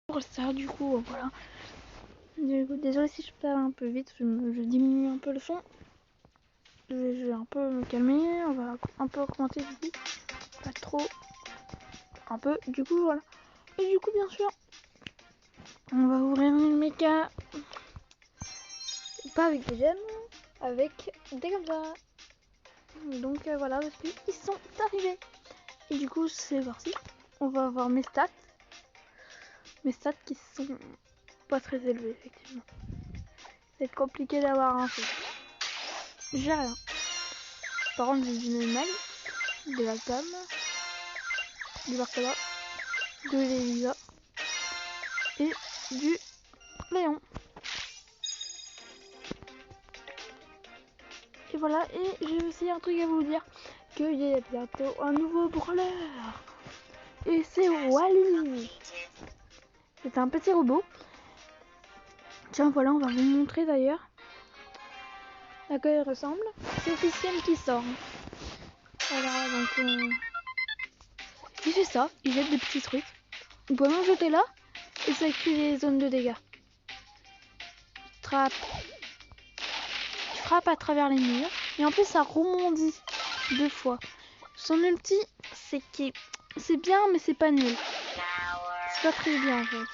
pour ça, du coup, voilà. Désolé si je parle un peu vite, je diminue un peu le son. Je vais un peu me calmer, on va un peu augmenter du coup. Pas trop. Un peu, du coup, voilà. Et du coup, bien sûr, on va ouvrir une méca. Pas avec des gemmes, avec des comme ça. Donc voilà, parce qu'ils sont arrivés. Et du coup, c'est parti. On va avoir mes stats. Mes stats qui sont pas très élevés, effectivement. C'est compliqué d'avoir un truc. J'ai rien. Par contre, j'ai du Neymar, de la Cam, du Barcola, de l'Elisa et du Léon. Et voilà, et j'ai aussi un truc à vous dire, qu'il y a bientôt un nouveau brawler. Et c'est Wally. C'est un petit robot. Tiens, voilà, on va vous montrer d'ailleurs à quoi il ressemble. C'est officiel qui sort. Voilà, donc il fait ça, il jette des petits trucs. Vous pouvez même jeter là, et ça crée des zones de dégâts. Il frappe à travers les murs, et en plus ça rebondit 2 fois. Son ulti, c'est bien, mais c'est pas nul. C'est pas très bien en fait.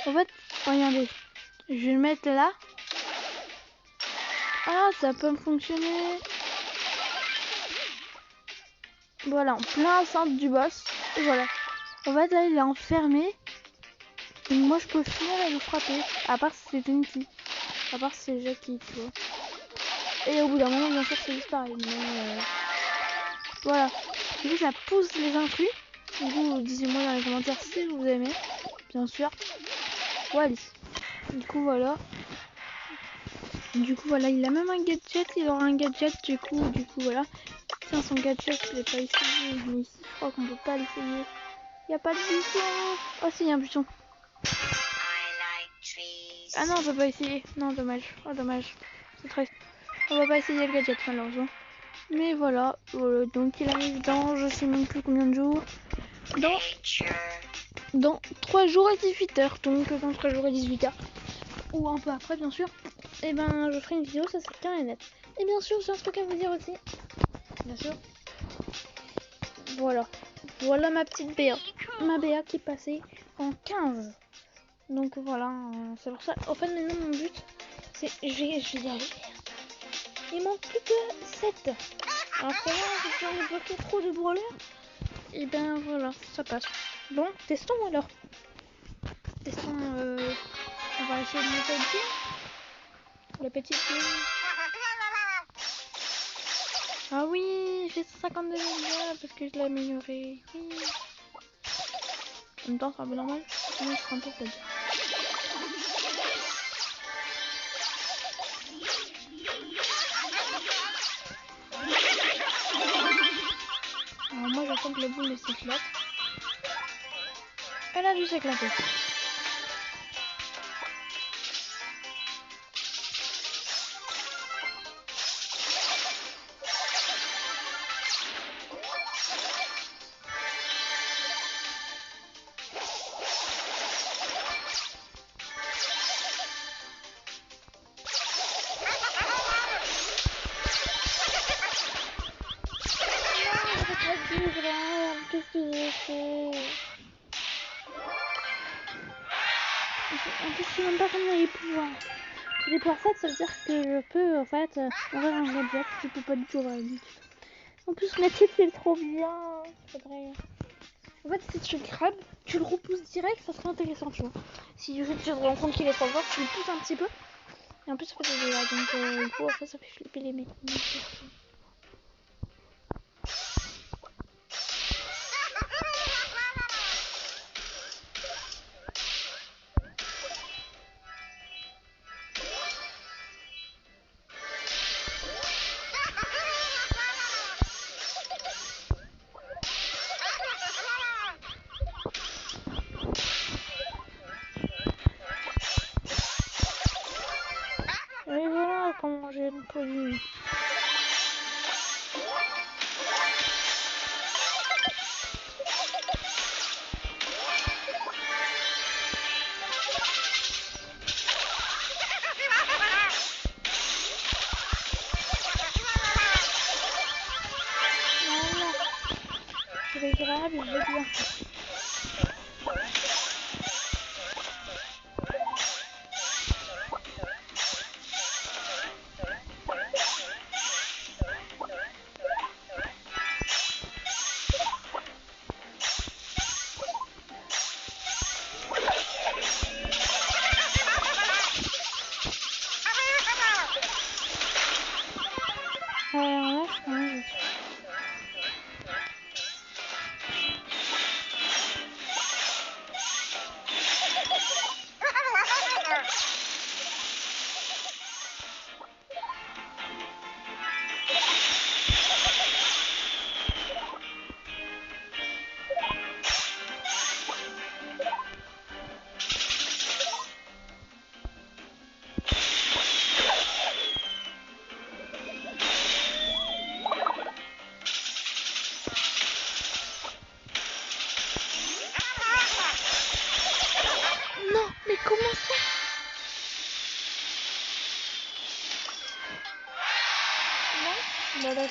En fait, regardez, je vais le mettre là. Ah, ça peut me fonctionner. Voilà, en plein centre du boss. Et voilà. En fait, là, il est enfermé. Et moi, je peux finir et le frapper. À part si c'est une qui. À part si c'est Jackie, tu vois. Et au bout d'un moment, bien sûr, c'est disparaît. Mais voilà. Du coup, ça pousse les intrus. Du coup, dites-moi dans les commentaires si vous aimez. Bien sûr. Wally. Du coup, voilà. Il a même un gadget. Il aura un gadget. Du coup, voilà. Tiens, son gadget, je l'ai pas essayé. Mais ici, je crois qu'on peut pas l'essayer. Il n'y a pas de buton. Oh, si, il y a un buton. Ah non, on peut pas essayer. Non, dommage. Oh, dommage. C'est triste. On va pas essayer le gadget, malheureusement. Mais voilà. Donc, il arrive dans, je sais même plus combien de jours. Dans 3 jours et 18 heures. Donc, dans 3 jours et 18 heures. Ou un peu après, bien sûr. Et ben, je ferai une vidéo, ça serait clair et net. Et bien sûr, j'ai un truc à vous dire aussi. Bien sûr. Voilà ma petite BA. Ma BA qui est passée en 15. Donc voilà, c'est pour ça. En fait, maintenant, mon but, c'est. Je vais y arriver. Il manque plus que 7. Alors que là, je viens de bloquer trop de brawlers. Et ben voilà, ça passe. Bon, testons alors. Testons. On va essayer de monter le pied. La petite fille. Ah oui, j'ai 152 dégâts parce que je l'ai amélioré. Oui. En même temps, c'est un peu normal. Sinon, je serai un peu faible. Alors moi, j'attends que la boule s'éclate. Elle a dû s'éclater. Qu'est-ce que j'ai fait? En plus, je sais même pas comment les pouvoirs. Les pouvoirs 7, ça veut dire que je peux en fait avoir un gadget. Je peux pas du tout avoir une gadget. En plus, la type c'est trop bien. Faudrait... En fait, si tu le crabes, tu le repousses direct, ça serait intéressant, tu vois. Si tu te rends compte qu'il est trop fort, tu le pousses un petit peu. Et en plus, ça fait des dégâts. Donc, du coup, après, ça fait flipper les mecs. Et voilà comment j'ai une polie.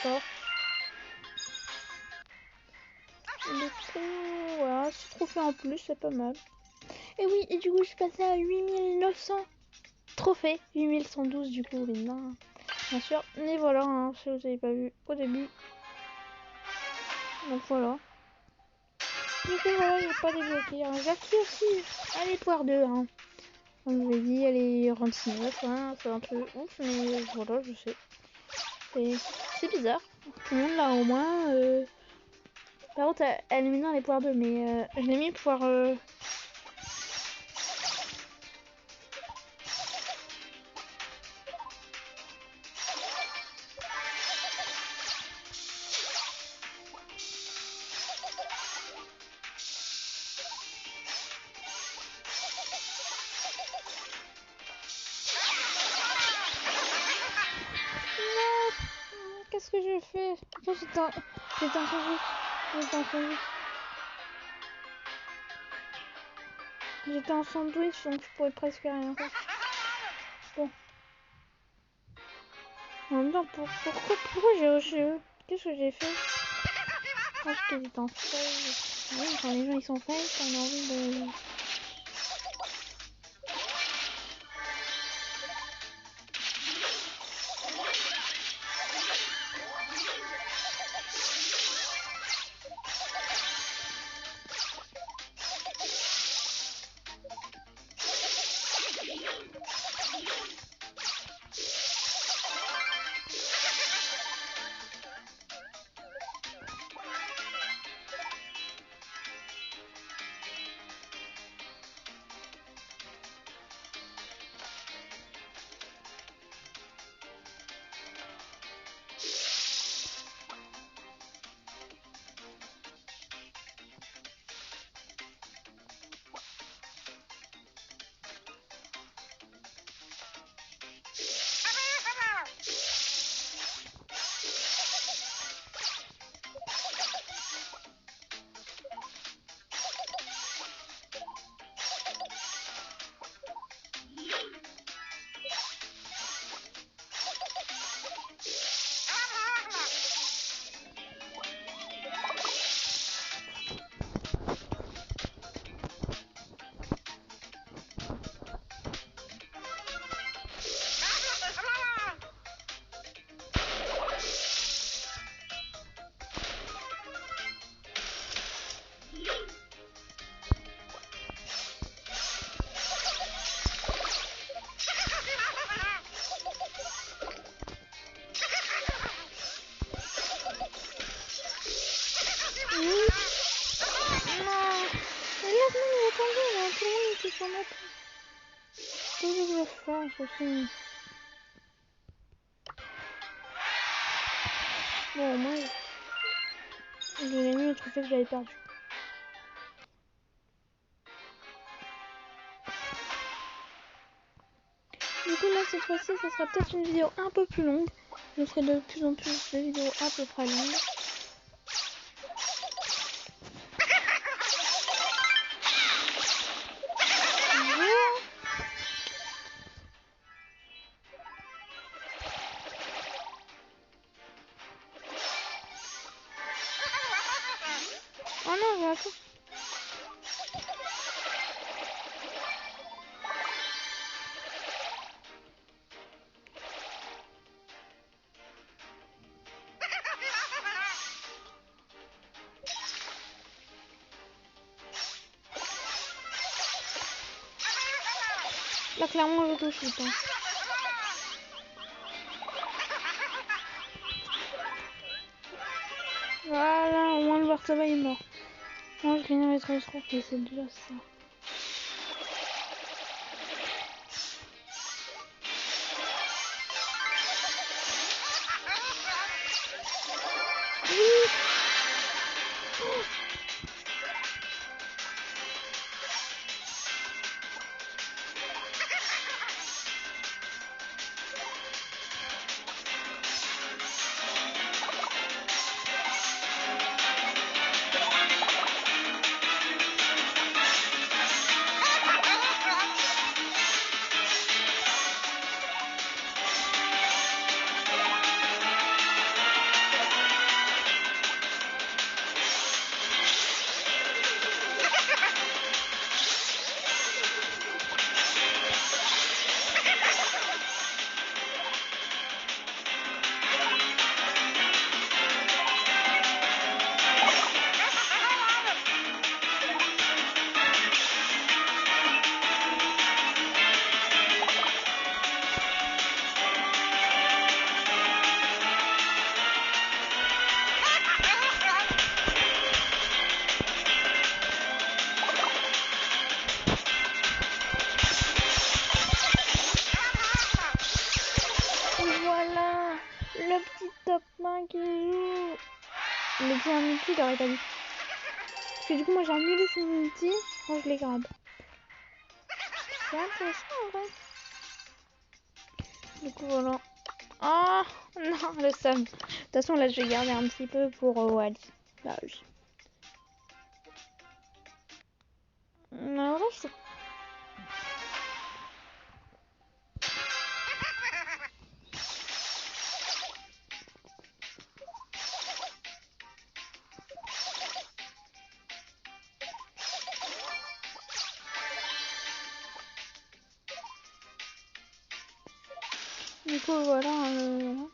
fort. Du coup, voilà, 6 trophées en plus, c'est pas mal. Et oui, et du coup, je suis passée à 8900 trophées. 8112 du coup, bien sûr. Mais voilà, hein, si vous n'avez pas vu au début. Donc voilà. Du coup, voilà, j'ai pas débloqué. Hein. Jackie aussi, elle est poire 2. Hein. Comme je vous l'ai dit, elle est 29. Hein. C'est un peu ouf, mais voilà, je sais. C'est bizarre. Tout le monde là au moins. Par contre, elle est maintenant elle est poire 2, mais je l'ai mis poire. Qu'est-ce que j'ai fait? J'étais un sandwich. J'étais un sandwich. J'étais un sandwich, donc je pourrais presque rien faire. Bon. En même temps, pourquoi j'ai rushé eux? Qu'est-ce que j'ai fait? Parce que j'étais en fail. Oui, quand les gens ils sont fail, on a envie de... Aussi. Bon, moi, j'ai mis le trophée que j'avais perdu. Du coup, là, cette fois-ci, ça sera peut-être une vidéo un peu plus longue. Je ferai de plus en plus de vidéos à peu près longues. Oh non, j'ai raté. Là, clairement, je touche tout le temps. Voilà, au moins le Bartaba est mort. Moi, je gagne avec 13 trophées, c'est déjà ça. quelqu'un qui joue. Mais c'est un multi, il aurait pas dit. Parce que du coup, moi j'ai annulé son multi quand je les grade. C'est intéressant en vrai. Du coup, voilà. Oh non, le seum. De toute façon, là je vais garder un petit peu pour Wally. Bah oui. En vrai, c'est du coup, voilà. Non.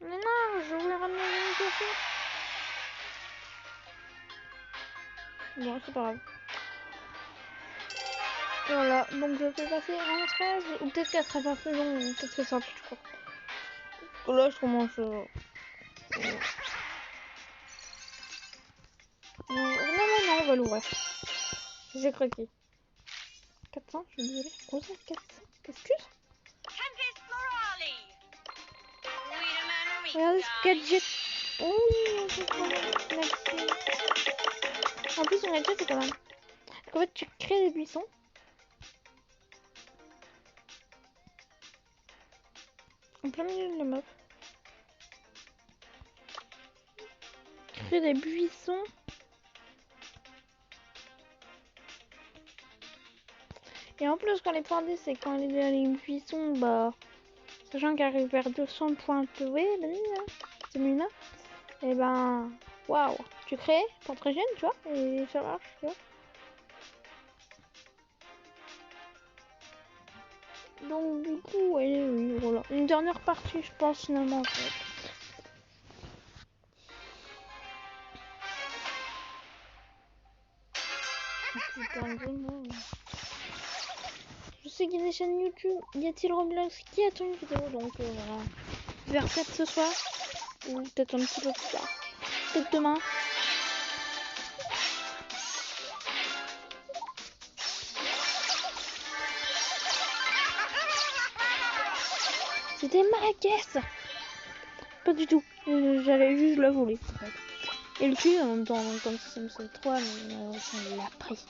Mais non, je voulais ramener le café. Bon, c'est pas grave. Voilà, donc je vais passer en 13, ou peut-être qu'elle sera pas plus longue, ou peut-être que ça sera plus court. Parce que là, je commence... Non, on va l'ouvrir. J'ai craqué. 400, je suis désolée. Rosa, 400. Excuse. Regarde ce gadget. Oh, c'est trop bien. En plus, son gadget, c'est pas mal. Donc, en fait, tu crées des buissons. En plein milieu de la map. Créer des buissons. Et en plus, quand les points D, c'est quand il est dans les buissons, bah, sachant qu'il arrive vers 200 points de c'est mieux. Et ben, waouh, tu crées ton très jeune, tu vois, et ça marche, tu vois. Donc, du coup, ouais, oui, voilà. Une dernière partie, je pense, finalement, en fait. Putain, vraiment. Je sais qu'il y a des chaînes YouTube. Y a-t-il Roblox qui attend une vidéo? Donc, voilà. Vers peut-être ce soir. Ou peut-être un petit peu plus tard. Peut-être demain. C'était ma caisse. Pas du tout. J'allais juste la voler. En fait. Et le cul en même temps, comme Sims 3, mais on l'a pris.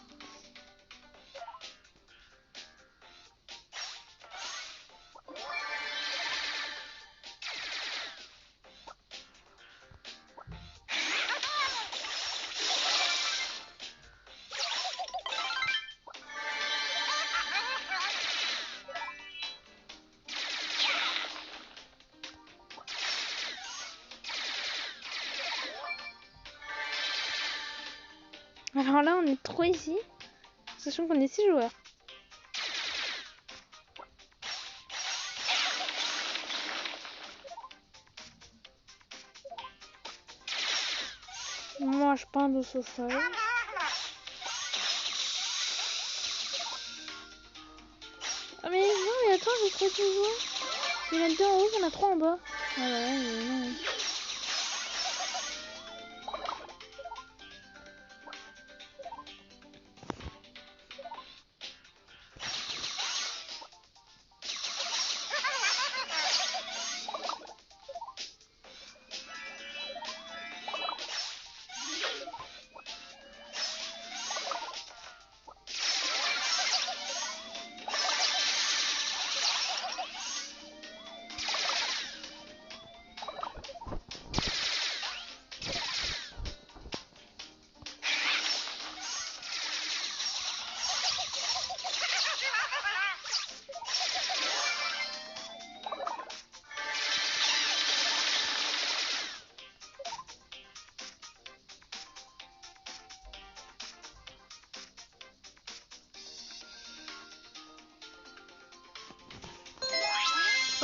Alors là, on est 3 ici. Sachant qu'on est 6 joueurs. Moi, je peins de ce sol. Attends, je trouve toujours. Il y en a 2 en haut, il y en a 3 en bas. Ah ouais,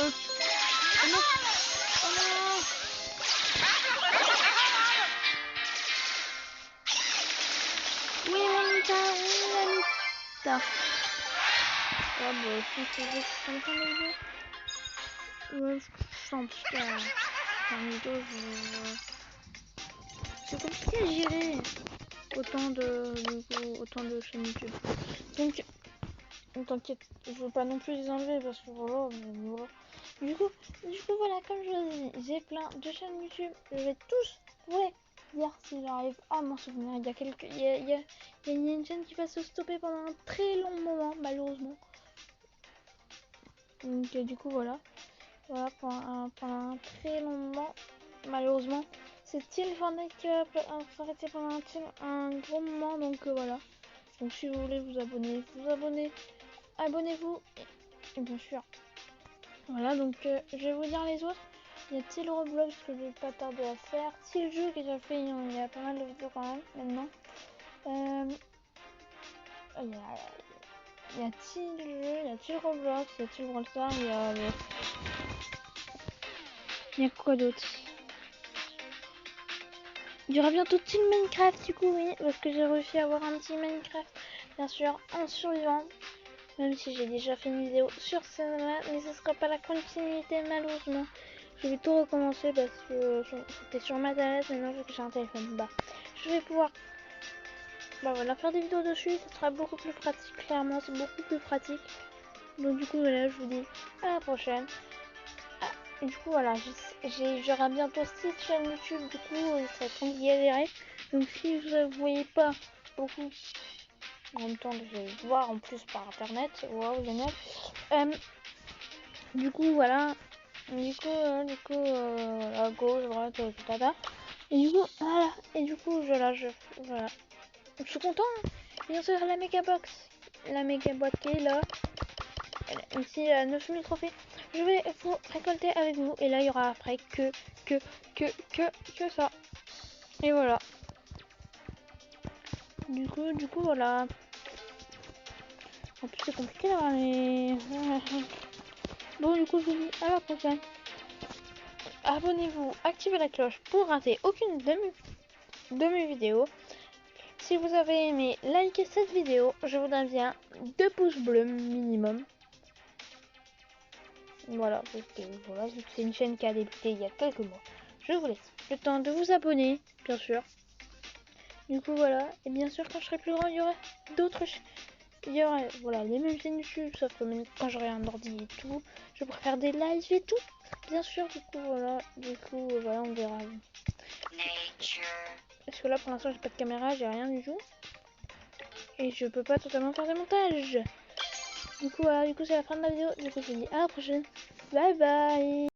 non. Oh non. Oh non. Oui, Manita, oui, Manita. Ouais, bah, je pense que je vais faire la fin de la vidéo. Ouais, je sens parce que la vidéo, c'est compliqué à gérer autant de chaînes YouTube. Donc, t'inquiète, je veux pas non plus les enlever parce que voilà, mais voilà. Du coup, voilà, comme je vous ai dit, j'ai plein de chaînes YouTube. Je vais tous vous les dire si j'arrive à m'en souvenir. Il y a une chaîne qui va se stopper pendant un très long moment, malheureusement. Donc, du coup, voilà. Voilà, pendant un très long moment, malheureusement. C'est Till Fortnite qui va s'arrêter pendant un gros moment, donc voilà. Donc, si vous voulez vous abonner, abonnez-vous, et bien sûr. Voilà, donc je vais vous dire les autres. Il y a Till Roblox que je vais pas tarder à faire. Till Jeu qui déjà fait, il y a pas mal de vidéos quand même maintenant. Il y a Till Jeu, il y a Till Roblox, il y a Till Brawl Stars, il y a quoi d'autre? Il y aura bientôt Till Minecraft du coup, oui, parce que j'ai réussi à avoir un petit Minecraft, bien sûr, en survivant. Même si j'ai déjà fait une vidéo sur ça, mais ce sera pas la continuité malheureusement. Je vais tout recommencer parce que c'était sur ma tablette, maintenant vu que j'ai un téléphone. Bah, je vais pouvoir voilà, faire des vidéos dessus, ça sera beaucoup plus pratique, clairement, c'est beaucoup plus pratique. Donc du coup, voilà, je vous dis à la prochaine. Et du coup, voilà, j'aurai bientôt 6 chaînes YouTube, du coup, il serait compliqué à gérer. Donc si vous ne voyez pas beaucoup, en même temps, je vais voir en plus par internet, waouh, génial. Du coup, voilà. À gauche, droite, tout à. Et du coup, voilà. Et du coup, voilà. Je suis content. Bien sûr, la méga box. La méga boîte qui est là. Ici, 9000 trophées. Je vais vous récolter avec vous. Et là, il y aura après que ça. Et voilà. Du coup, voilà. En plus, c'est compliqué d'avoir les... Bon, du coup, je vous dis à la prochaine. Abonnez-vous, activez la cloche pour rater aucune de mes vidéos. Si vous avez aimé, likez cette vidéo. Je vous donne bien 2 pouces bleus minimum. Voilà, vu que c'est une chaîne qui a débuté il y a quelques mois. Je vous laisse le temps de vous abonner, bien sûr. Du coup, voilà. Et bien sûr, quand je serai plus grand, il y aura d'autres chaînes. Il y aurait les mêmes chaînes YouTube, sauf que même quand j'aurai un ordi et tout, je pourrais faire des lives et tout. Bien sûr, du coup, voilà, on verra. Parce que là, pour l'instant, j'ai pas de caméra, j'ai rien du tout. Et je peux pas totalement faire des montages. Du coup, voilà, c'est la fin de la vidéo. Du coup, je vous dis à la prochaine. Bye bye.